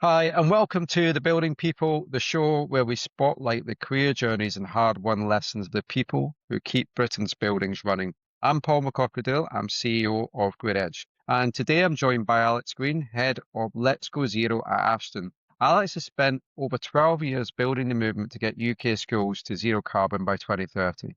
Hi, and welcome to The Building People, the show where we spotlight the career journeys and hard-won lessons of the people who keep Britain's buildings running. I'm Paul McCorkadale, I'm CEO of Great Edge, and today I'm joined by Alex Green, head of Let's Go Zero at Ashden. Alex has spent over 12 years building the movement to get UK schools to zero carbon by 2030.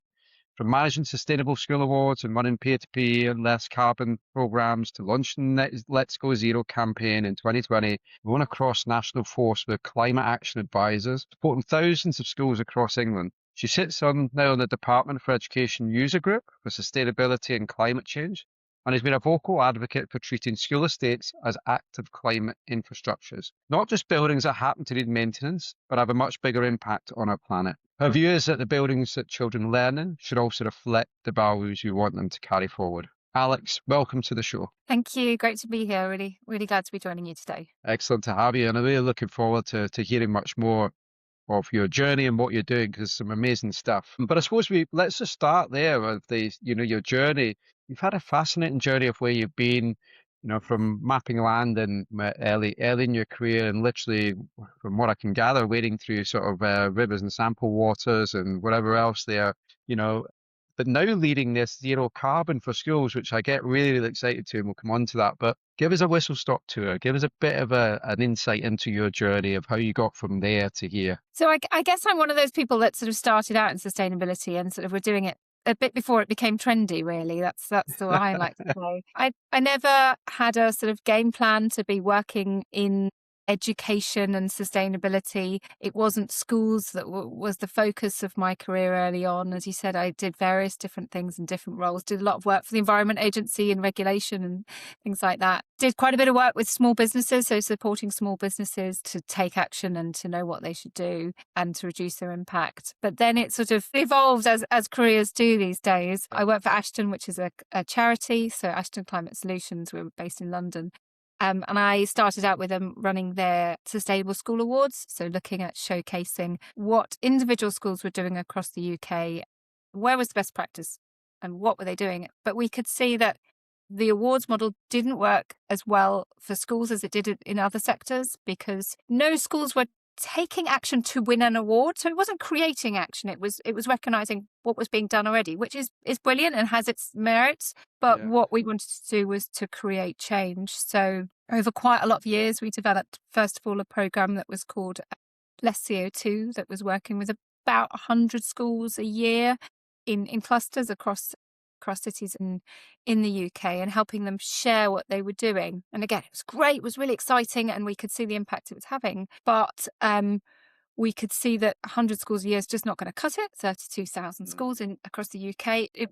From managing sustainable school awards and running peer-to-peer and less carbon programs to launching Let's Go Zero campaign in 2020, we won a cross-national force with climate action advisors, supporting thousands of schools across England. She sits now on the Department for Education User Group for Sustainability and Climate Change, and has been a vocal advocate for treating school estates as active climate infrastructures, not just buildings that happen to need maintenance, but have a much bigger impact on our planet. Her view is that the buildings that children learn in should also reflect the values you want them to carry forward. Alex, welcome to the show. Thank you. Great to be here. Really glad to be joining you today. Excellent to have you, and I'm really looking forward to hearing much more of your journey and what you're doing because some amazing stuff. But I suppose let's just start there with your journey. You've had a fascinating journey of where you've been, from mapping land and early in your career, and literally, from what I can gather, wading through sort of rivers and sample waters and whatever else there, you know. But now leading this zero carbon for schools, which I get really excited to, and we'll come on to that. But give us a whistle stop tour. Give us a bit of an insight into your journey of how you got from there to here. So I guess I'm one of those people that sort of started out in sustainability and sort of were doing it a bit before it became trendy, really. That's the way I like to say. I never had a sort of game plan to be working in education and sustainability. It wasn't schools that was the focus of my career early on. As you said, I did various different things in different roles, did a lot of work for the Environment Agency and regulation and things like that. Did quite a bit of work with small businesses, so supporting small businesses to take action and to know what they should do and to reduce their impact. But then it sort of evolved as careers do these days. I work for Ashden, which is a charity, so Ashden Climate Solutions. We're based in London. And I started out with them running their Sustainable School Awards, so looking at showcasing what individual schools were doing across the UK, where was the best practice and what were they doing. But we could see that the awards model didn't work as well for schools as it did in other sectors because no schools were taking action to win an award. So it wasn't creating action. It was recognizing what was being done already, which is brilliant and has its merits. But what we wanted to do was to create change. So over quite a lot of years, we developed, first of all, a program that was called Less CO2 that was working with about 100 schools a year in clusters across cities in the UK and helping them share what they were doing. And again, it was great, it was really exciting, and we could see the impact it was having. But we could see that 100 schools a year is just not going to cut it. 32,000 schools across the UK. There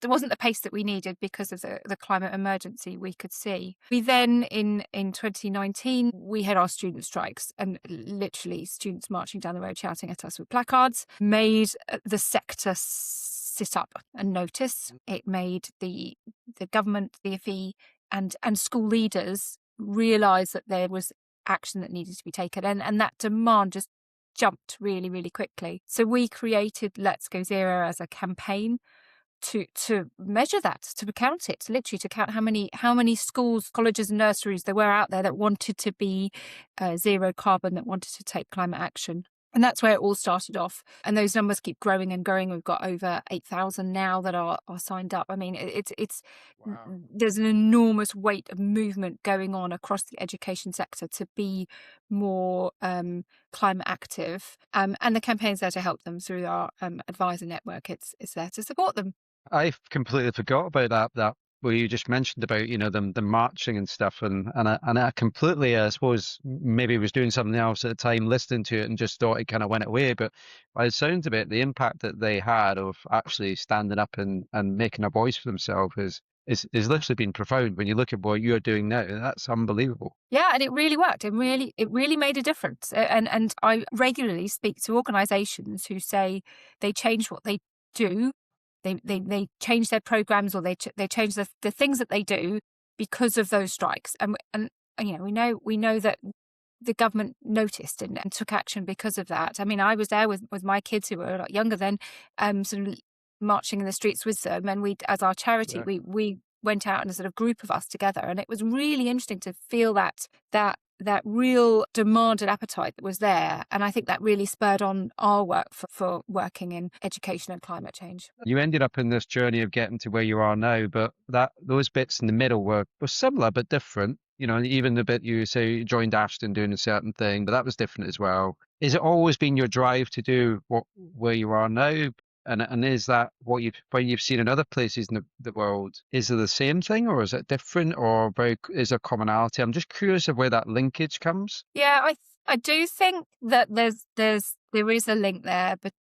wasn't the pace that we needed because of the climate emergency we could see. We then, in 2019, we had our student strikes and literally students marching down the road shouting at us with placards, made the sector sit up and notice. It made the government, the FE and school leaders realise that there was action that needed to be taken, and that demand just jumped really, really quickly. So we created Let's Go Zero as a campaign to measure that, to count it, literally to count how many schools, colleges and nurseries there were out there that wanted to be zero carbon, that wanted to take climate action. And that's where it all started off. And those numbers keep growing and growing. We've got over 8,000 now that are signed up. I mean, it's Wow. there's an enormous weight of movement going on across the education sector to be more climate active. And the campaign's there to help them through our advisor network. It's there to support them. I completely forgot about that where you just mentioned about them marching and stuff, and I completely, I suppose, maybe was doing something else at the time, listening to it, and just thought it kind of went away. But by the sounds of it, the impact that they had of actually standing up and making a voice for themselves is literally been profound. When you look at what you're doing now, that's unbelievable. Yeah, and it really worked. It really made a difference. And I regularly speak to organisations who say they change what they do. They change their programs, or they change the things that they do because of those strikes. And we know that the government noticed and took action because of that. I mean, I was there with my kids who were a lot younger then, sort of marching in the streets with them. And we, as our charity, we went out in a sort of group of us together, and it was really interesting to feel that that real demand and appetite that was there. And I think that really spurred on our work for working in education and climate change. You ended up in this journey of getting to where you are now, but those bits in the middle were similar but different. You know, even the bit you say you joined Ashden doing a certain thing, but that was different as well. Is it always been your drive to do where you are now? And is that what when you've seen in other places in the world? Is it the same thing, or is it different, or is there commonality? I'm just curious of where that linkage comes. Yeah, I do think that there is a link there, but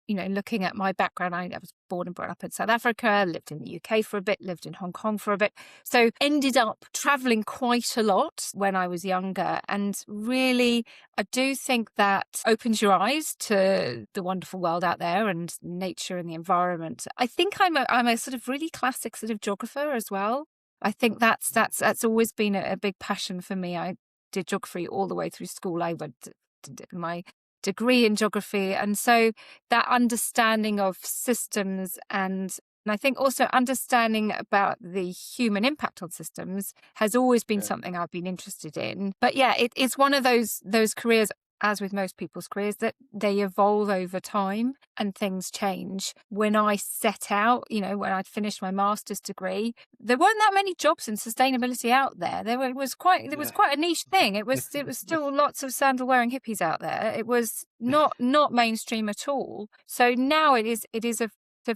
you know, looking at my background, I was born and brought up in South Africa, lived in the UK for a bit, lived in Hong Kong for a bit. So ended up traveling quite a lot when I was younger. And really, I do think that opens your eyes to the wonderful world out there and nature and the environment. I think I'm a sort of really classic sort of geographer as well. I think that's always been a big passion for me. I did geography all the way through school. I did my degree in geography, and so that understanding of systems and I think also understanding about the human impact on systems has always been something I've been interested in. But yeah, it's one of those careers, as with most people's careers, that they evolve over time and things change. When I set out, you know, when I'd finished my master's degree, there weren't that many jobs in sustainability out there. There was quite a niche thing. It was still lots of sandal wearing hippies out there. It was not mainstream at all. So now it is a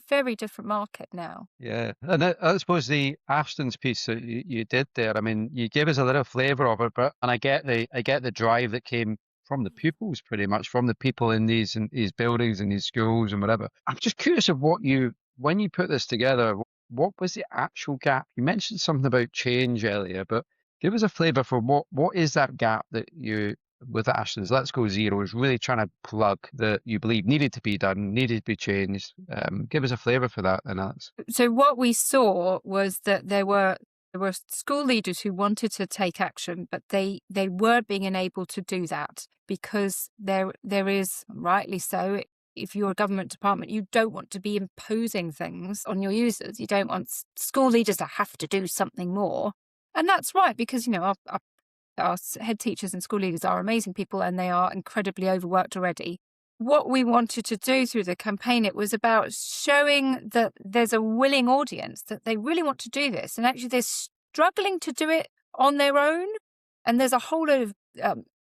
very different market now. Yeah, and I suppose the Ashton's piece that you did there, I mean, you gave us a little flavour of it, and I get the drive that came from the pupils, pretty much from the people in these buildings and these schools and whatever. I'm just curious of when you put this together, what was the actual gap? You mentioned something about change earlier, but give us a flavour for what is that gap that you, with Ashton's Let's Go Zero, is really trying to plug that you believe needed to be done, needed to be changed. Give us a flavour for that, then, Alex. So what we saw was that there were school leaders who wanted to take action, but they weren't being enabled to do that because there is, rightly so, if you're a government department, you don't want to be imposing things on your users. You don't want school leaders to have to do something more. And that's right, because, you know, our head teachers and school leaders are amazing people and they are incredibly overworked already. What we wanted to do through the campaign, it was about showing that there's a willing audience, that they really want to do this. And actually they're struggling to do it on their own. And there's a whole lot of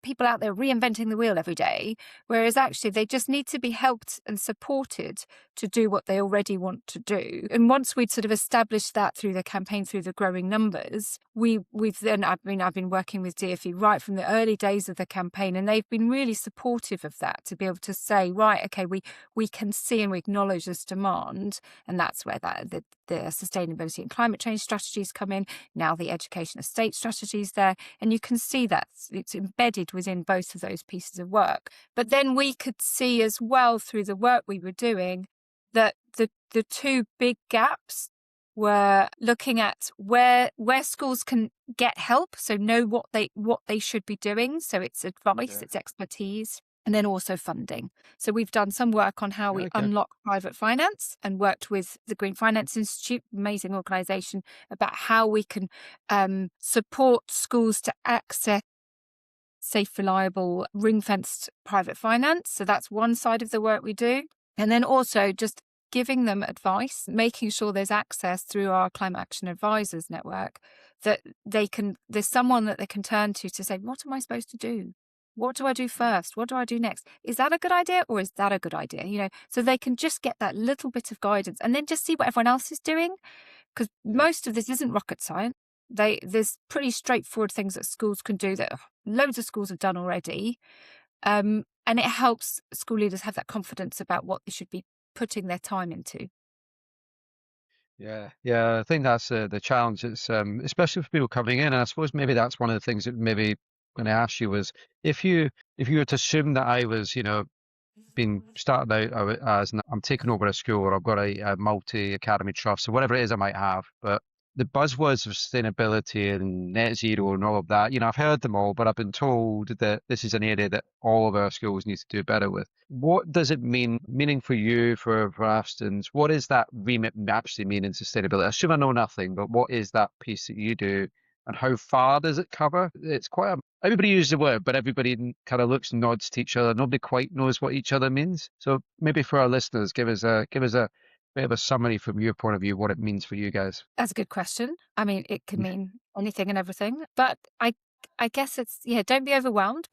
people out there reinventing the wheel every day, whereas actually they just need to be helped and supported to do what they already want to do. And once we'd sort of established that through the campaign, through the growing numbers, I've been working with DfE right from the early days of the campaign, and they've been really supportive of that, to be able to say, right, okay, we can see and we acknowledge this demand, and that's where the sustainability and climate change strategies come in. Now the education estate strategies there, and you can see that it's embedded within both of those pieces of work. But then we could see as well through the work we were doing that the two big gaps were looking at where schools can get help, so know what they should be doing. So it's advice, it's expertise, and then also funding. So we've done some work on how we unlock private finance and worked with the Green Finance Institute, amazing organisation, about how we can support schools to access safe, reliable, ring-fenced private finance. So that's one side of the work we do. And then also just giving them advice, making sure there's access through our Climate Action Advisors network, that there's someone that they can turn to say, what am I supposed to do? What do I do first? What do I do next? Is that a good idea or is that a good idea? You know, so they can just get that little bit of guidance and then just see what everyone else is doing. Because most of this isn't rocket science. There's pretty straightforward things that schools can do that loads of schools have done already. And it helps school leaders have that confidence about what they should be putting their time into. Yeah, I think that's the challenge. It's especially for people coming in, and I suppose maybe that's one of the things that maybe going to ask you was if you were to assume that I was, you know, been started out as I'm taking over a school or I've got a multi-academy trust or whatever it is I might have, but the buzzwords of sustainability and net zero and all of that, you know, I've heard them all, but I've been told that this is an area that all of our schools need to do better with. What does it meaning for you, for Ashton's? What does that remit actually mean in sustainability? I assume I know nothing, but what is that piece that you do and how far does it cover? It's quite a, everybody uses the word, but everybody kind of looks and nods to each other. Nobody quite knows what each other means. So maybe for our listeners, give us a bit of a summary from your point of view, what it means for you guys. That's a good question. I mean, it can mean anything and everything, but I guess it's, yeah, don't be overwhelmed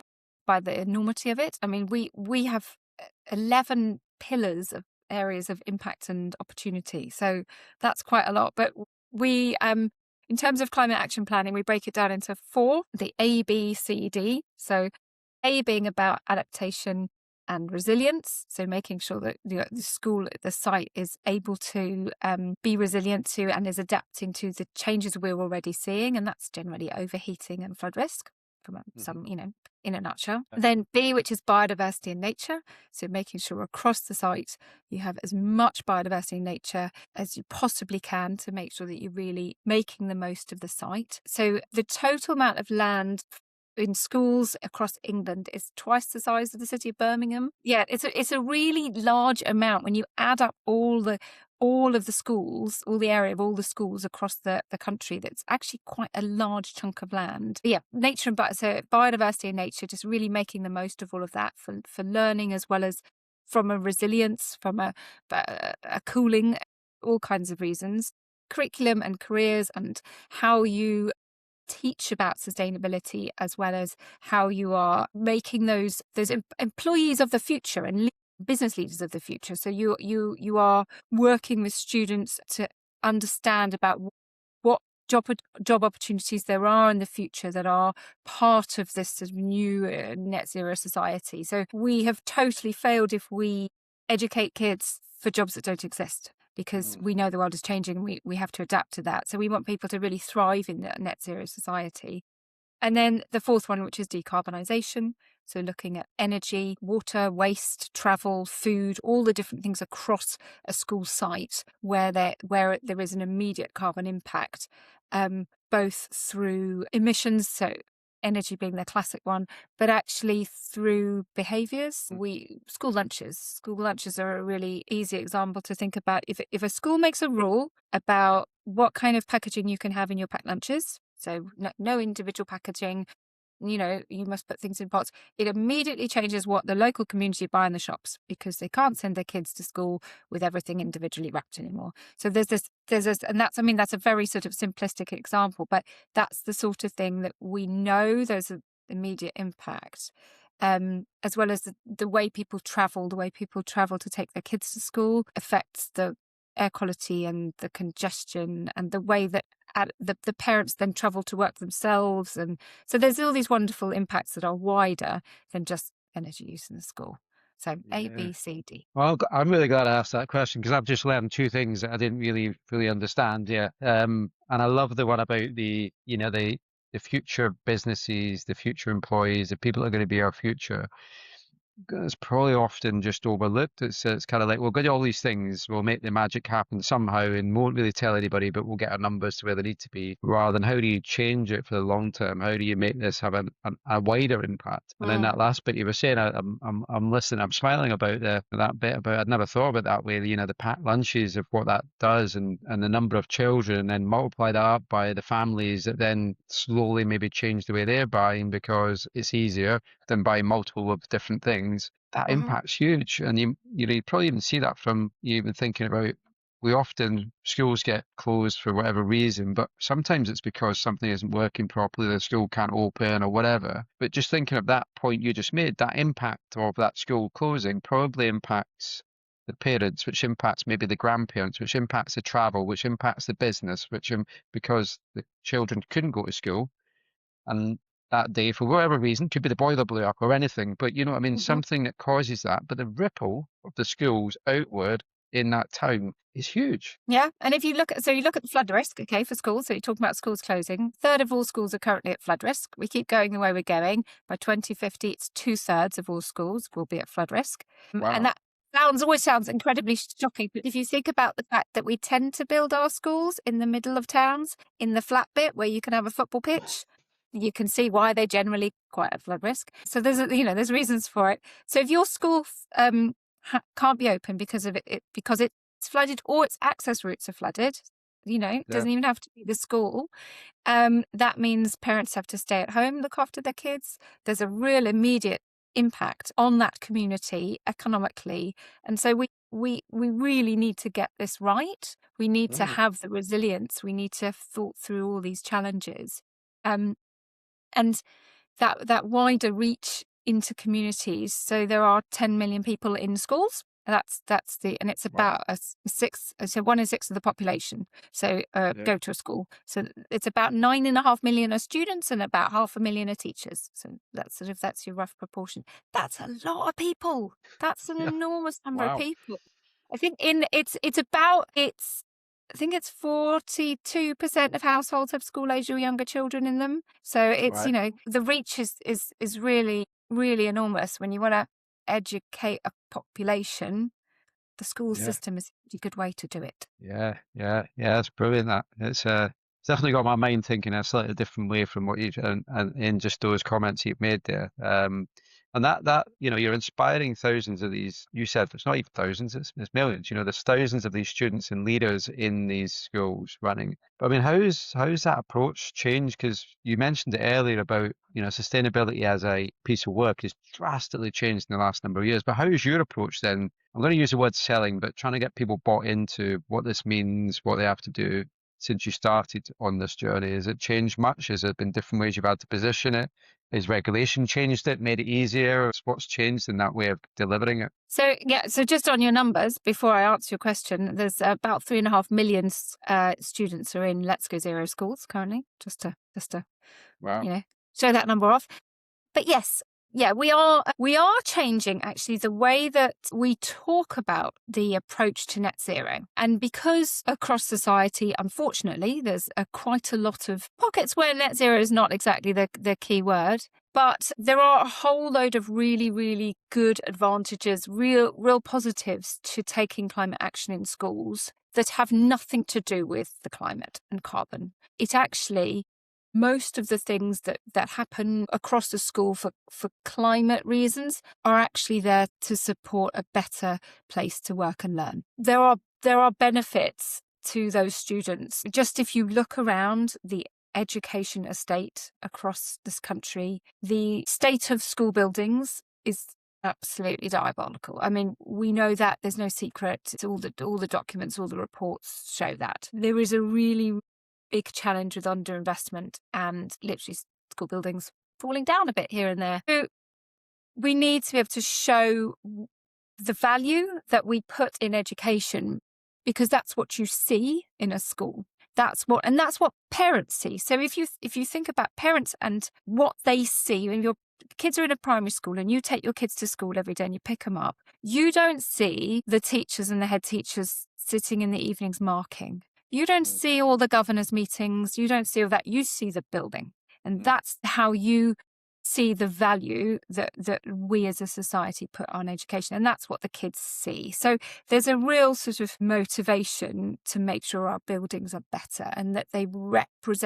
by the enormity of it. I mean, we have 11 pillars of areas of impact and opportunity. So that's quite a lot. But we, in terms of climate action planning, we break it down into 4, the A, B, C, D. So A being about adaptation and resilience. So making sure that the school, the site is able to be resilient to and is adapting to the changes we're already seeing. And that's generally overheating and flood risk from some, in a nutshell. Then B, which is biodiversity and nature. So making sure across the site you have as much biodiversity and nature as you possibly can to make sure that you're really making the most of the site. So the total amount of land in schools across England is twice the size of the city of Birmingham. Yeah, it's a really large amount when you add up all of the schools, all the area of all the schools across the country. That's actually quite a large chunk of land. But yeah, nature and so biodiversity and nature, just really making the most of all of that for learning as well as from a resilience, from a cooling, all kinds of reasons. Curriculum and careers and how you teach about sustainability as well as how you are making those employees of the future and business leaders of the future. So you are working with students to understand about what job opportunities there are in the future that are part of this sort of new net zero society. So we have totally failed if we educate kids for jobs that don't exist, because we know the world is changing and we have to adapt to that. So we want people to really thrive in the net zero society. And then the 4th one, which is decarbonisation. So looking at energy, water, waste, travel, food, all the different things across a school site where there is an immediate carbon impact, both through emissions, so energy being the classic one, but actually through behaviours. School lunches are a really easy example to think about. If a school makes a rule about what kind of packaging you can have in your packed lunches, so no individual packaging, you must put things in pots, it immediately changes what the local community buy in the shops, because they can't send their kids to school with everything individually wrapped anymore. So there's this, and that's a very sort of simplistic example, but that's the sort of thing that we know there's an immediate impact. As well as the way people travel to take their kids to school affects the air quality and the congestion and the way that the parents then travel to work themselves. And so there's all these wonderful impacts that are wider than just energy use in the school. So A, B, C, D. Well, I'm really glad I asked that question, because I've just learned 2 things that I didn't really fully understand. Yeah. And I love the one about the future businesses, the future employees, the people that are going to be our future. It's probably often just overlooked. It's kind of like, we'll get all these things, we'll make the magic happen somehow and won't really tell anybody, but we'll get our numbers to where they need to be, rather than how do you change it for the long term? How do you make this have a wider impact? And then that last bit you were saying, I'm listening, I'm smiling about that bit about, I'd never thought of it that way, the packed lunches of what that does, and the number of children, and then multiply that up by the families that then slowly maybe change the way they're buying because it's easier than buying multiple of different things. That impact's huge. And you probably even see that from you even thinking about, schools get closed for whatever reason, but sometimes it's because something isn't working properly, the school can't open or whatever. But just thinking of that point you just made, that impact of that school closing probably impacts the parents, which impacts maybe the grandparents, which impacts the travel, which impacts the business, because the children couldn't go to school. And that day, for whatever reason, could be the boiler blew up or anything, but you know what I mean, something that causes that. But the ripple of the schools outward in that town is huge. Yeah, and if you look at the flood risk, okay, for schools, so you're talking about schools closing, 1/3 of all schools are currently at flood risk. We keep going the way we're going. By 2050, it's 2/3 of all schools will be at flood risk. Wow. And that always sounds incredibly shocking, but if you think about the fact that we tend to build our schools in the middle of towns, in the flat bit where you can have a football pitch, you can see why they generally quite at flood risk. So there's reasons for it. So if your school can't be open because of because it's flooded or its access routes are flooded, it Yeah. doesn't even have to be the school. That means parents have to stay at home, look after their kids. There's a real immediate impact on that community economically. And so we really need to get this right. We need to Mm. have the resilience. We need to have thought through all these challenges. Um, and that wider reach into communities. So there are 10 million people in schools. And it's Wow. about so 1 in 6 of the population. So Yeah. go to a school. So it's about 9.5 million are students and about 500,000 are teachers. So that's your rough proportion. That's a lot of people. That's an Yeah. enormous number of Wow. people. I think I think it's 42% of households have school age or younger children in them. So it's, Right. the reach is really, really enormous. When you want to educate a population, the school Yeah. system is a good way to do it. Yeah. Yeah. Yeah. It's brilliant. That it's definitely got my mind thinking a slightly different way from what you've and in just those comments you've made there. And that you're inspiring thousands of these. You said it's not even thousands; it's millions. There's thousands of these students and leaders in these schools running. But I mean, how's that approach changed? Because you mentioned it earlier about sustainability as a piece of work has drastically changed in the last number of years. But how's your approach then? I'm going to use the word selling, but trying to get people bought into what this means, what they have to do since you started on this journey. Has it changed much? Has it been different ways you've had to position it? Has regulation changed it, made it easier? What's changed in that way of delivering it? So just on your numbers, before I answer your question, there's about 3.5 million students are in Let's Go Zero schools currently, just to Wow. show that number off. But yes, yeah, we are changing actually the way that we talk about the approach to net zero. And because across society, unfortunately, there's quite a lot of pockets where net zero is not exactly the key word, but there are a whole load of really, really good advantages, real positives to taking climate action in schools that have nothing to do with the climate and carbon. It actually, most of the things that happen across the school for climate reasons are actually there to support a better place to work and learn. There are benefits to those students. Just if you look around the education estate across this country, the state of school buildings is absolutely diabolical. I mean, we know that, there's no secret. It's all the documents, all the reports show that. There is a really big challenge with underinvestment and literally school buildings falling down a bit here and there. So we need to be able to show the value that we put in education, because that's what you see in a school. That's what parents see. So if you think about parents and what they see when your kids are in a primary school and you take your kids to school every day and you pick them up, you don't see the teachers and the head teachers sitting in the evenings marking. You don't see all the governors' meetings. You don't see all that. You see the building. And that's how you see the value that we as a society put on education. And that's what the kids see. So there's a real sort of motivation to make sure our buildings are better and that they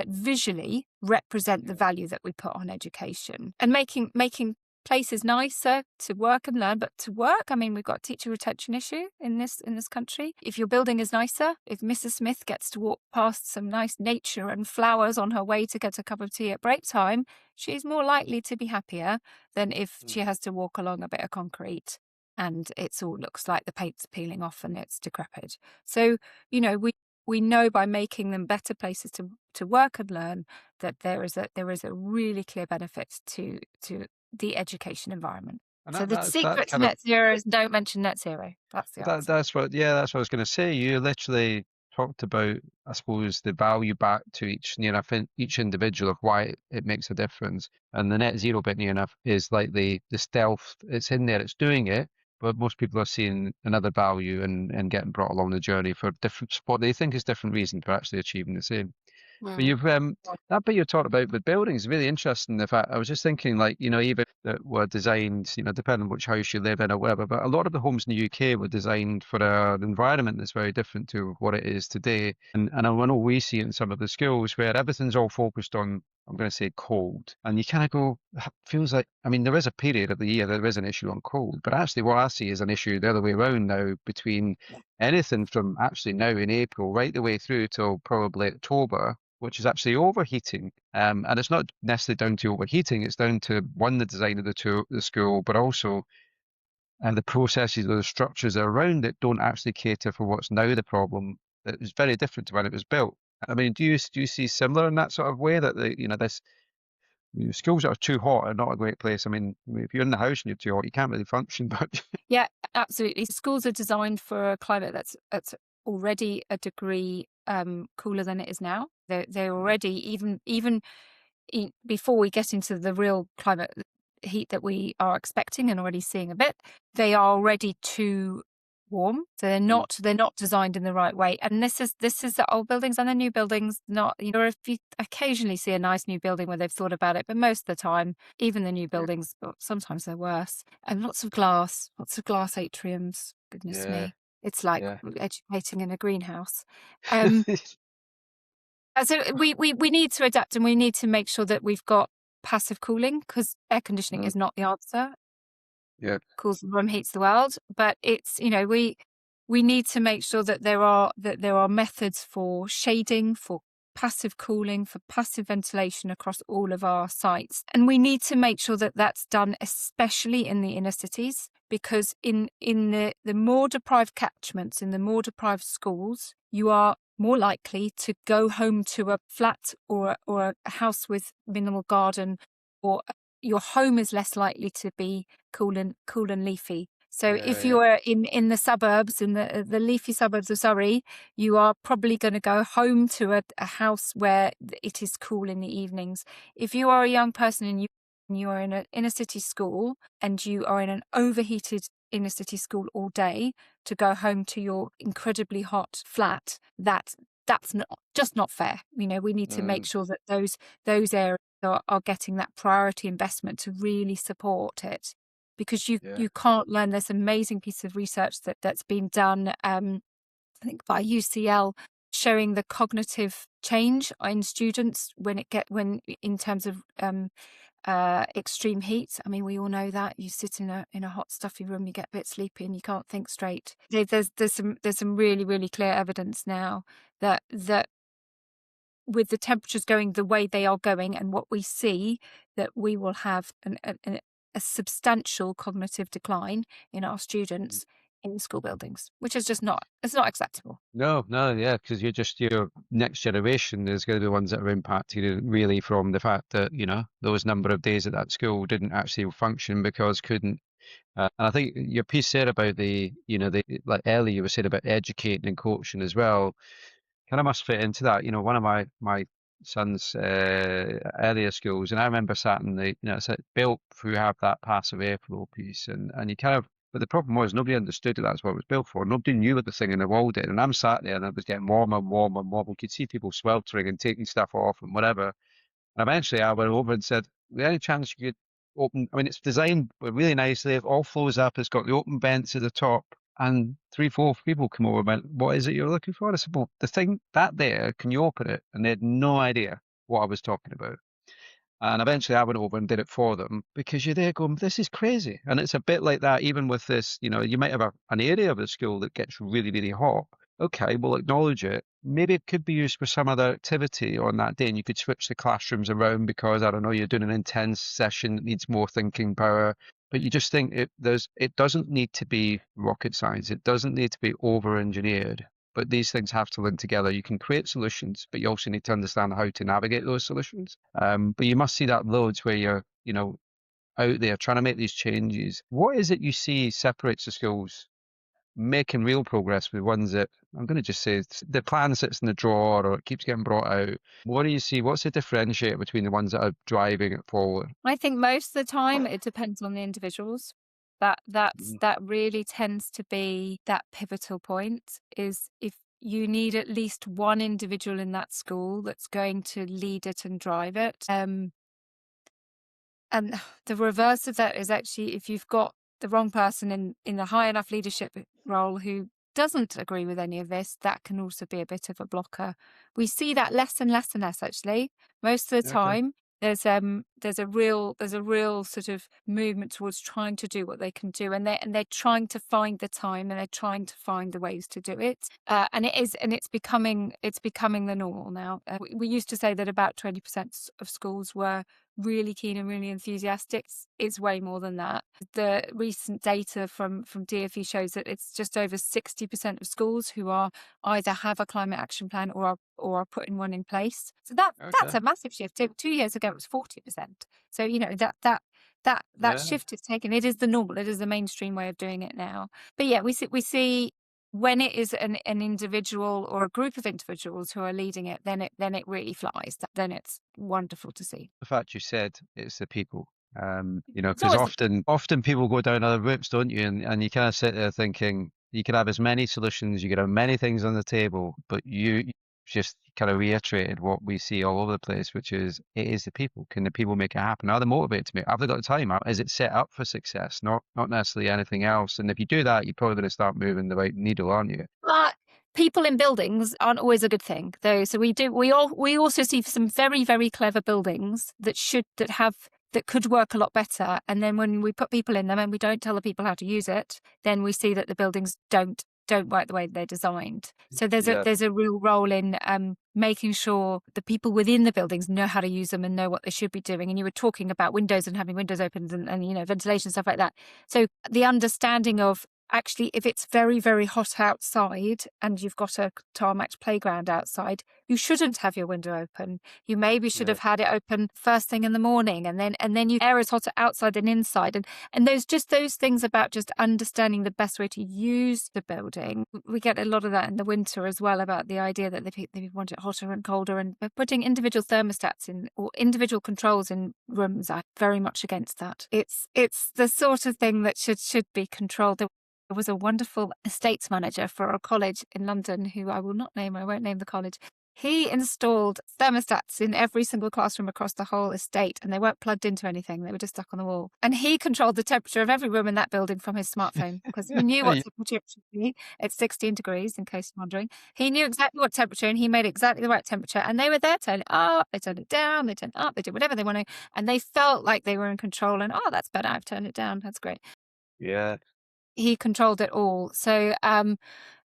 visually represent the value that we put on education. And making places nicer to work and learn, but to work, I mean, we've got a teacher retention issue in this country. If your building is nicer, if Mrs. Smith gets to walk past some nice nature and flowers on her way to get a cup of tea at break time, she's more likely to be happier than if she has to walk along a bit of concrete and it all looks like the paint's peeling off and it's decrepit. So, we know by making them better places to work and learn that there is a really clear benefit to the education environment. And So the that secret to kind of net zero is don't mention net zero. That's the answer. that's what I was going to say. You literally talked about, I suppose, the value back to each individual of why it makes a difference. And the net zero bit, near enough, is like the stealth. It's in there, it's doing it, but most people are seeing another value and getting brought along the journey for what they think is different reasons for actually achieving the same. But you've that bit you talked about with buildings is really interesting. In fact, I was just thinking, like, even that were designed, depending on which house you live in or whatever, but a lot of the homes in the UK were designed for an environment that's very different to what it is today. And I know we see it in some of the schools where everything's all focused on I'm going to say cold. And you kind of go, feels like, I mean, there is a period of the year there is an issue on cold, but actually what I see is an issue the other way around now between anything from actually now in April right the way through till probably October, which is actually overheating. And it's not necessarily down to overheating, it's down to one, the design of the school, but also and the processes or the structures around it don't actually cater for what's now the problem. It was very different to when it was built. I mean, do you see similar in that sort of way that this schools that are too hot are not a great place? I mean, if you're in the house and you're too hot, you can't really function. But Yeah, absolutely. Schools are designed for a climate that's already a degree cooler than it is now. They're already even before we get into the real climate heat that we are expecting and already seeing a bit, they are already too warm. So they're not designed in the right way. And this is the old buildings and the new buildings. Not, or if you occasionally see a nice new building where they've thought about it, but most of the time, even the new buildings, sometimes they're worse. And lots of glass atriums. Goodness yeah, me, it's like yeah, educating in a greenhouse. Um, so we need to adapt, and we need to make sure that we've got passive cooling, because air conditioning mm, is not the answer. yeah, Cools the room, heats the world, but it's, we need to make sure that there are methods for shading, for passive cooling, for passive ventilation across all of our sites, and we need to make sure that that's done, especially in the inner cities, because in the more deprived catchments, in the more deprived schools, you are more likely to go home to a flat or a house with minimal garden, or your home is less likely to be cool and leafy. So yeah, if yeah, you are in the suburbs, in the leafy suburbs of Surrey, you are probably going to go home to a house where it is cool in the evenings. If you are a young person and you are in an inner city school and you are in an overheated inner city school all day, to go home to your incredibly hot flat, that's not fair. We need to make mm, sure that those areas are getting that priority investment to really support it, because you yeah, you can't learn. There's an amazing piece of research that's been done, I think by UCL, showing the cognitive change in students when in terms of extreme heat. I mean, we all know that you sit in a hot, stuffy room, you get a bit sleepy and you can't think straight. There's some really, really clear evidence now that with the temperatures going the way they are going, and what we see, that we will have a substantial cognitive decline in our mm. students in school buildings, which is just it's not acceptable. No, no, yeah, because you're just your next generation is going to be the ones that are impacted really from the fact that, those number of days at that school didn't actually function because couldn't. And I think your piece said about like earlier you were saying about educating and coaching as well, kind of must fit into that. One of my son's earlier schools, and I remember sat in it's built who have that passive airflow piece, and you kind of. But the problem was nobody understood that that's what it was built for. Nobody knew what the thing in the wall did. And I'm sat there and it was getting warmer and warmer and warmer. You could see people sweltering and taking stuff off and whatever. And eventually I went over and said, "Is any chance you could open?" I mean, it's designed really nicely. It all flows up. It's got the open vents at the top. And three, four people come over and went, "What is it you're looking for?" I said, "Well, the thing that there, can you open it?" And they had no idea what I was talking about. And eventually I went over and did it for them because you're there going, this is crazy. And it's a bit like that, even with this, you might have an area of the school that gets really, really hot. Okay, we'll acknowledge it. Maybe it could be used for some other activity on that day, and you could switch the classrooms around because, I don't know, you're doing an intense session that needs more thinking power. But you just think it doesn't need to be rocket science. It doesn't need to be over engineered. But these things have to link together. You can create solutions, but you also need to understand how to navigate those solutions. But you must see that loads where you're, out there trying to make these changes. What is it you see separates the schools making real progress with ones that I'm going to just say the plan sits in the drawer or it keeps getting brought out? What do you see? What's the differentiator between the ones that are driving it forward? I think most of the time it depends on the individuals. Mm, That really tends to be that pivotal point, is if you need at least one individual in that school that's going to lead it and drive it. And the reverse of that is actually if you've got the wrong person in the high enough leadership role who doesn't agree with any of this, that can also be a bit of a blocker. We see that less and less and less, actually. Most of the Okay. time, there's a real sort of movement towards trying to do what they can do, and they're trying to find the time, and they're trying to find the ways to do it. And it's becoming the normal now. We used to say that about 20% of schools were really keen and really enthusiastic. It's way more than that. The recent data from DfE shows that it's just over 60% of schools who are either have a climate action plan or are putting one in place. So Okay. that's a massive shift. 2 years ago it was 40%. So that Yeah. shift is taken. It is the normal. It is the mainstream way of doing it now. But yeah, we see when it is an individual or a group of individuals who are leading it, then it really flies. Then it's wonderful to see. The fact you said it's the people, It's because always often people go down other routes, don't you? And you kind of sit there thinking you could have as many solutions, you could have many things on the table, but you just kind of reiterated what we see all over the place, which is it is the people. Can the people make it happen? Are they motivated to make? Have they got the time? Is it set up for success? Not necessarily anything else. And if you do that, you're probably going to start moving the right needle, aren't you? But people in buildings aren't always a good thing, though. So we also see some very, very clever buildings that could work a lot better. And then when we put people in them and we don't tell the people how to use it, then we see that the buildings don't work the way they're designed. So there's Yeah. a real role in making sure the people within the buildings know how to use them and know what they should be doing. And you were talking about windows and having windows open and ventilation, stuff like that. So the understanding of actually, if it's very, very hot outside and you've got a tarmac playground outside, you shouldn't have your window open. You maybe should have had it open first thing in the morning, and then you air is hotter outside than inside. And those things about just understanding the best way to use the building. We get a lot of that in the winter as well, about the idea that they want it hotter and colder, and putting individual thermostats in or individual controls in rooms. I'm very much against that. It's the sort of thing that should be controlled. There was a wonderful estates manager for a college in London who I will not name. I won't name the college. He installed thermostats in every single classroom across the whole estate, and they weren't plugged into anything. They were just stuck on the wall. And he controlled the temperature of every room in that building from his smartphone, because he knew what temperature it should be. It's 16 degrees, in case you're wondering. He knew exactly what temperature, and he made exactly the right temperature. And they were there, turn it up, they turned it down, they turned it up, they did whatever they wanted. And they felt like they were in control. And, oh, that's better, I've turned it down. That's great. Yeah. He controlled it all. So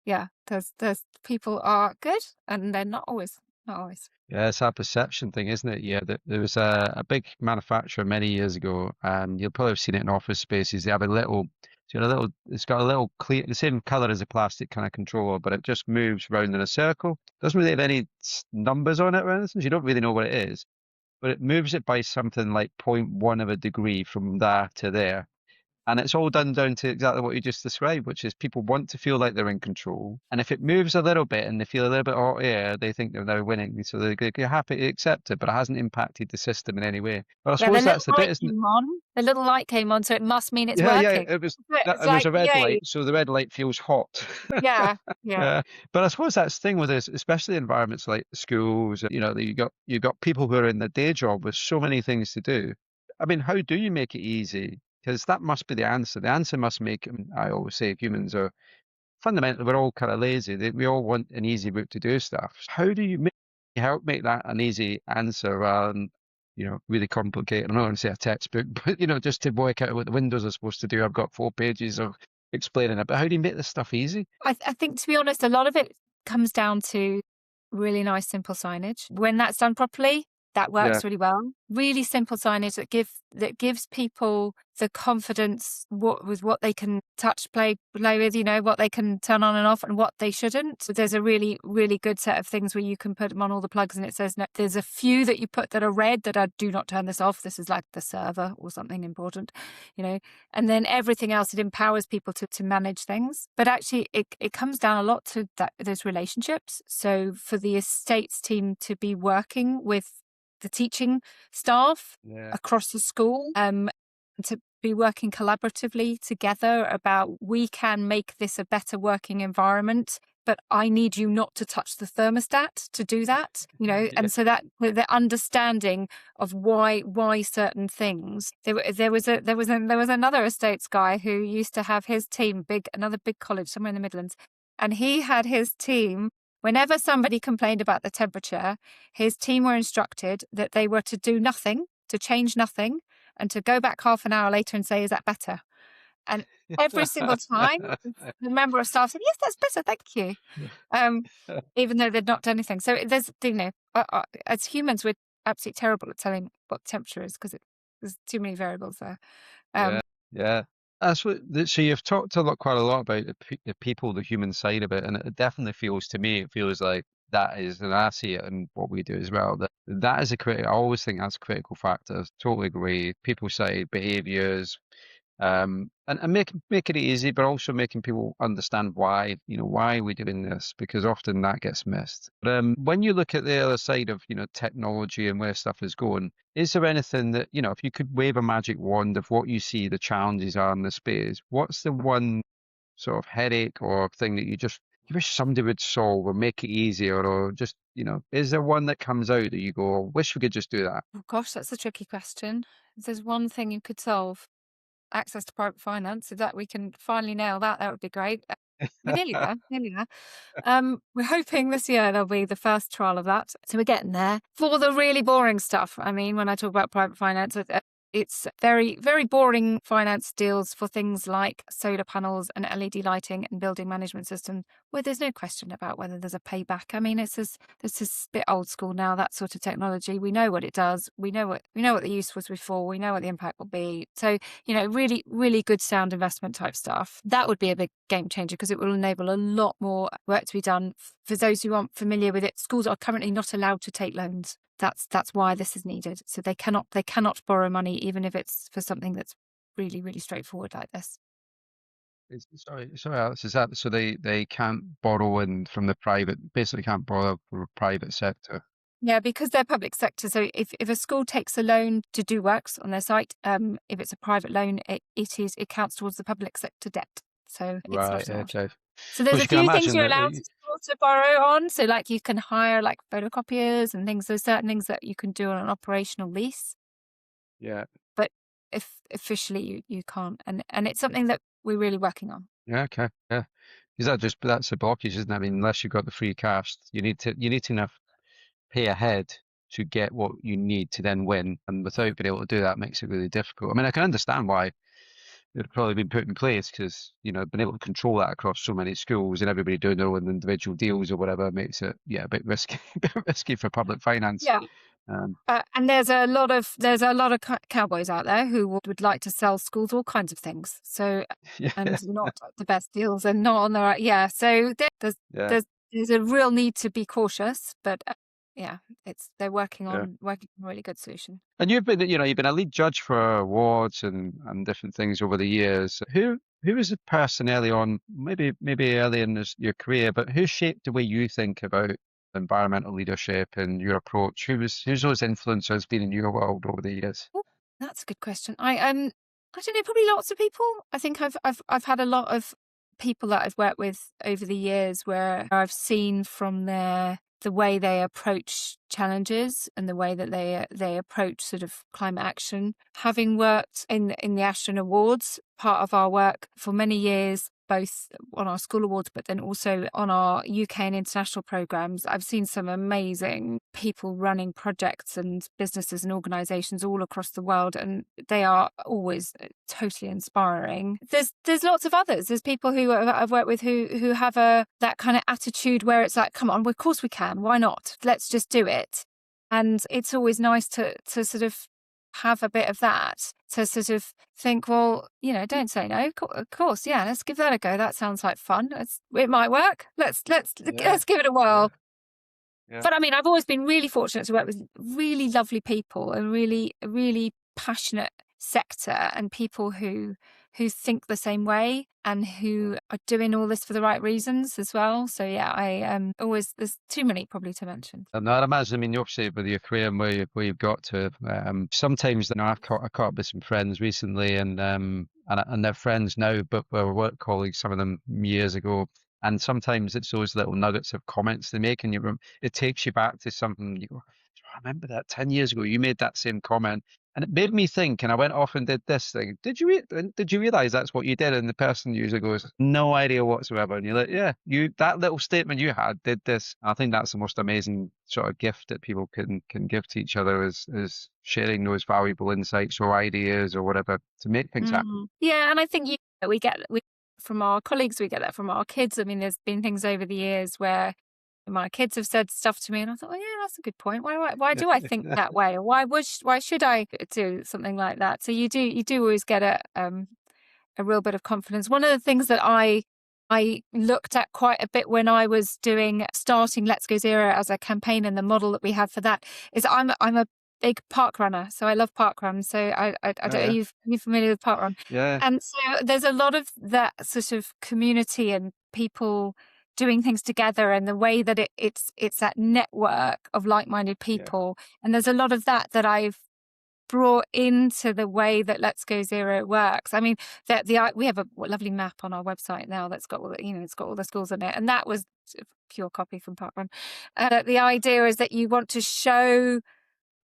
yeah, there's people are good, and they're not always. Yeah, it's that perception thing, isn't it? Yeah, there was a big manufacturer many years ago, and you'll probably have seen it in office spaces. They have it's got a little clear, the same color as a plastic kind of controller, but it just moves round in a circle. Doesn't really have any numbers on it or anything, so you don't really know what it is, but it moves it by something like 0.1 of a degree from there to there. And it's all done down to exactly what you just described, which is people want to feel like they're in control. And if it moves a little bit and they feel a little bit hot air, they think they're now winning. So they're happy to accept it, but it hasn't impacted the system in any way. But I suppose that's the bit, isn't it? The little light came on, so it must mean it's Yeah, working. it was It's and there's like, a red yay. light, so the red light feels hot. Yeah. But I suppose that's the thing with this, especially environments like schools, you've got people who are in their day job with so many things to do. I mean, how do you make it easy? Because that must be the answer. The answer must make, I always say humans are fundamentally, we're all kind of lazy. We all want an easy route to do stuff. How do you help make that an easy answer rather than, really complicated? I'm not going to say a textbook, but, just to work out what the windows are supposed to do. I've got 4 pages of explaining it, but how do you make this stuff easy? I think, to be honest, a lot of it comes down to really nice, simple signage. When that's done properly, that works really well. Really simple signage that gives people the confidence with what they can touch, play with, what they can turn on and off and what they shouldn't. So there's a really, really good set of things where you can put them on all the plugs, and it says, no, there's a few that you put that are red that are do not turn this off. This is like the server or something important, and then everything else, it empowers people to manage things. But actually it comes down a lot to those relationships. So for the estates team to be working with the teaching staff across the school, to be working collaboratively together about, we can make this a better working environment, but I need you not to touch the thermostat to do that, and so that the understanding of why certain things. There was another estates guy who used to have his team, another big college somewhere in the Midlands. And he had his team, whenever somebody complained about the temperature, his team were instructed that they were to do nothing, to change nothing, and to go back half an hour later and say, is that better? And every single time, the member of staff said, yes, that's better, thank you. Even though they'd not done anything. So there's, as humans, we're absolutely terrible at telling what the temperature is because there's too many variables there. Yeah. That's so you've talked quite a lot about the people, the human side of it, and it definitely feels to me, it feels like that is, and I see it in what we do as well, that is I always think that's a critical factor. I totally agree. People say behaviors, and making it easy, but also making people understand why, why we're doing this, because often that gets missed. But when you look at the other side of, technology and where stuff is going, is there anything that, if you could wave a magic wand of what you see the challenges are in the space, what's the one sort of headache or thing that you wish somebody would solve or make it easier, or just, is there one that comes out that you go, I wish we could just do that? Oh gosh, that's a tricky question. If there's one thing you could solve, access to private finance, if that we can finally nail that, that would be great. We're nearly there, nearly there. We're hoping this year there'll be the first trial of that. So we're getting there. For the really boring stuff, I mean, when I talk about private finance, it's very, very boring finance deals for things like solar panels and LED lighting and building management systems, where there's no question about whether there's a payback. I mean, this is a bit old school now, that sort of technology. We know what it does. We know what the use was before. We know what the impact will be. So, really, really good sound investment type stuff. That would be a big game changer because it will enable a lot more work to be done. For those who aren't familiar with it, schools are currently not allowed to take loans. That's why this is needed. So they cannot borrow money, even if it's for something that's really, really straightforward like this. Sorry, Alex, is that so they can't borrow in from the basically can't borrow from a private sector? Yeah, because they're public sector. So if a school takes a loan to do works on their site, if it's a private loan, it counts towards the public sector debt. So it's Right, not allowed. okay. So there's Because a you can few things imagine you're that, allowed to borrow on. So like you can hire like photocopiers and things. There's certain things that you can do on an operational lease. yeah, But if officially you can't, and it's something that we're really working on. yeah, okay, yeah. Because that's a blockage, isn't it? I mean, unless you've got the free cash, you need to enough pay ahead to get what you need to then win, and without being able to do that makes it really difficult. I mean, I can understand why it'd probably been put in place because being able to control that across so many schools and everybody doing their own individual deals or whatever makes it a bit risky, for public finance. Yeah. Um, And there's a lot of cowboys out there who would like to sell schools all kinds of things. So yeah, and not the best deals and not on the right. Yeah. So yeah, there's a real need to be cautious, but yeah, they're working yeah. on a really good solution. And you've been a lead judge for awards and different things over the years. Who was the person early on, maybe early in your career, but who shaped the way you think about environmental leadership and your approach? Who's those influencers been in your world over the years? Oh, that's a good question. I don't know, probably lots of people. I think I've had a lot of people that I've worked with over the years where I've seen from the way they approach challenges and the way that they approach sort of climate action. Having worked in the Ashden Awards, part of our work for many years, both on our school awards, but then also on our UK and international programs, I've seen some amazing people running projects and businesses and organisations all across the world, and they are always totally inspiring. There's lots of others. There's people who I've worked with who have that kind of attitude where it's like, come on, of course we can. Why not? Let's just do it. And it's always nice to sort of have a bit of that, to sort of think, well, don't say no. Of course, yeah, let's give that a go. That sounds like fun. It might work. Let's give it a whirl. Yeah. But I mean, I've always been really fortunate to work with really lovely people, a really, really passionate sector, and people who think the same way and who are doing all this for the right reasons as well. So yeah, I always, there's too many probably to mention. And I'd imagine, I mean, obviously with your career and where you've got to, sometimes I caught up with some friends recently, and they're friends now, but were work colleagues, some of them years ago. And sometimes it's those little nuggets of comments they make, and it takes you back to something. You go, I remember that 10 years ago, you made that same comment, And it made me think, and I went off and did this thing. Did you realize that's what you did? And the person usually goes, no idea whatsoever. And you're like, yeah, that little statement you had did this. I think that's the most amazing sort of gift that people can give to each other is sharing those valuable insights or ideas or whatever to make things happen. Yeah, and I think we get from our colleagues, we get that from our kids. I mean, there's been things over the years where my kids have said stuff to me, and I thought, oh yeah, that's a good point. Why do I think that way, or why should I do something like that? So you do always get a real bit of confidence. One of the things that I looked at quite a bit when I was starting Let's Go Zero as a campaign, and the model that we have for that is I'm a big park runner, so I love park runs. So I don't know, are you familiar with park run? Yeah. And so there's a lot of that sort of community and people doing things together, and the way that it's that network of like-minded people. And there's a lot of that I've brought into the way that Let's Go Zero works. I mean, we have a lovely map on our website now that's got all the, it's got all the schools in it, and that was a pure copy from Parkrun. The idea is that you want to show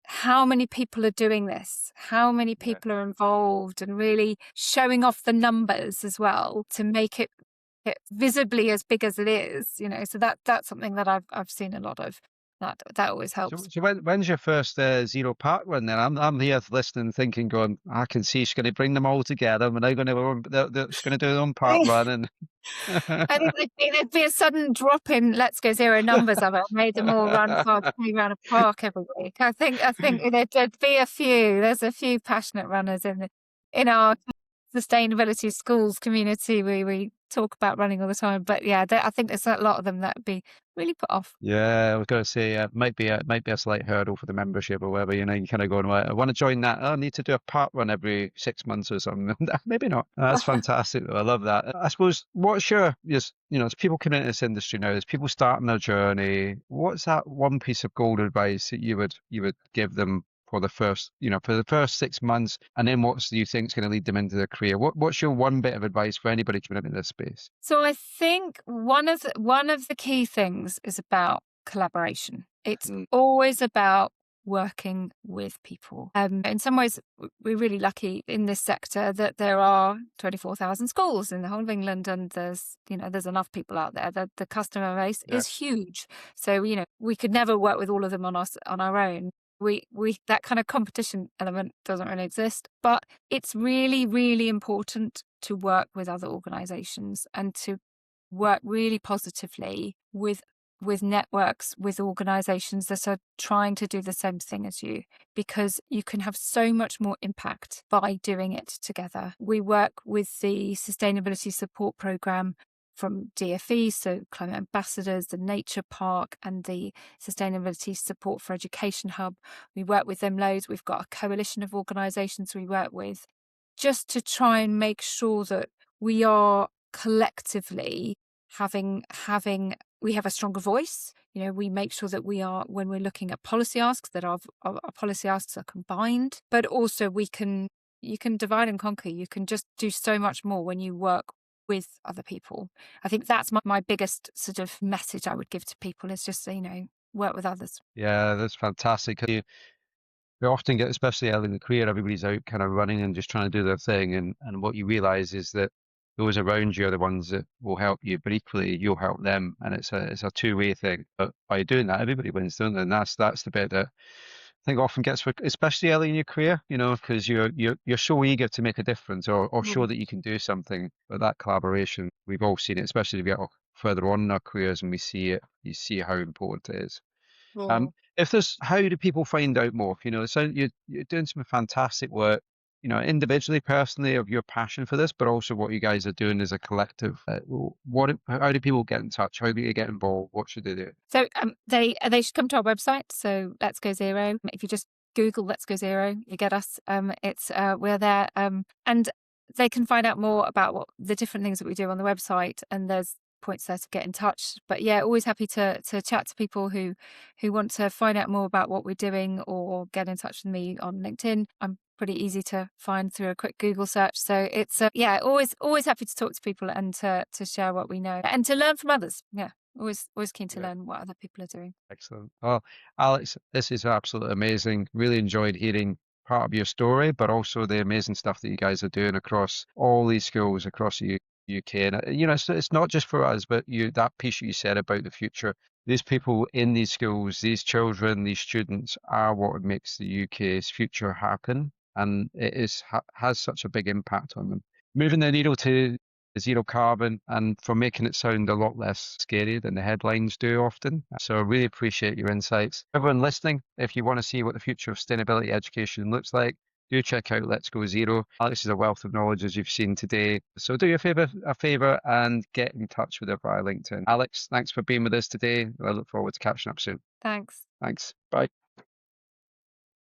how many people are doing this, how many people are involved, and really showing off the numbers as well to make it visibly as big as it is. So that's something that I've seen a lot of. That always helps. So when's your first Zero Park run then? I'm here listening, thinking, going, I can see she's going to bring them all together. We're now going to she's going to do their own park run, and I think there'd be a sudden drop in Let's Go Zero numbers of it. Made them all run around a park every week. I think there'd be a few. There's a few passionate runners in our sustainability schools community. We talk about running all the time, but yeah, I think there's a lot of them that would be really put off. Yeah, I was going to say it might be a slight hurdle for the membership or whatever. You kind of going, well, I want to join that. I need to do a park run every 6 months or something. Maybe not. That's fantastic though. I love that. I suppose what's as people come into this industry now, as people starting their journey, what's that one piece of gold advice that you would give them for the first 6 months, and then what do you think is going to lead them into their career? What's your one bit of advice for anybody coming into this space? So I think one of the key things is about collaboration. It's always about working with people. In some ways, we're really lucky in this sector that there are 24,000 schools in the whole of England, and there's enough people out there. The customer base is huge. So we could never work with all of them on our own. We that kind of competition element doesn't really exist, but it's really, really important to work with other organizations and to work really positively with networks, with organizations that are trying to do the same thing as you, because you can have so much more impact by doing it together. We work with the Sustainability Support Programme from DFE, so Climate Ambassadors, the Nature Park, and the Sustainability Support for Education Hub. We work with them loads. We've got a coalition of organisations we work with, just to try and make sure that we are collectively we have a stronger voice. We make sure that we are, when we're looking at policy asks, that our policy asks are combined, but also you can divide and conquer. You can just do so much more when you work with other people. I think that's my biggest sort of message I would give to people, is just, work with others. Yeah, that's fantastic. We often get, especially early in the career, everybody's out kind of running and just trying to do their thing. And what you realize is that those around you are the ones that will help you, but equally you'll help them. And it's a two-way thing. But by doing that, everybody wins, don't they? And that's the bit that I think often gets, especially early in your career, because you're so eager to make a difference or show that you can do something. But that collaboration, we've all seen it, especially if we get further on in our careers and we see it, you see how important it is. How do people find out more? So you're doing some fantastic work, individually, personally, of your passion for this, but also what you guys are doing as a collective. How do people get in touch? How do you get involved? What should they do? So they should come to our website. So Let's Go Zero. If you just Google Let's Go Zero, you get us. We're there, and they can find out more about the different things that we do on the website. And there's points there to get in touch. But yeah, always happy to chat to people who want to find out more about what we're doing, or get in touch with me on LinkedIn. I'm pretty easy to find through a quick Google search. So it's always happy to talk to people and to share what we know and to learn from others. Yeah, always keen to learn what other people are doing. Excellent. Well, Alex, this is absolutely amazing. Really enjoyed hearing part of your story, but also the amazing stuff that you guys are doing across all these schools across the UK. And it's not just for us, but that piece you said about the future. These people in these schools, these children, these students are what makes the UK's future happen, and has such a big impact on them. Moving the needle to zero carbon and for making it sound a lot less scary than the headlines do often. So I really appreciate your insights. Everyone listening, if you want to see what the future of sustainability education looks like, do check out Let's Go Zero. Alex is a wealth of knowledge, as you've seen today. So do you a favor and get in touch with her via LinkedIn. Alex, thanks for being with us today. I look forward to catching up soon. Thanks. Thanks. Bye.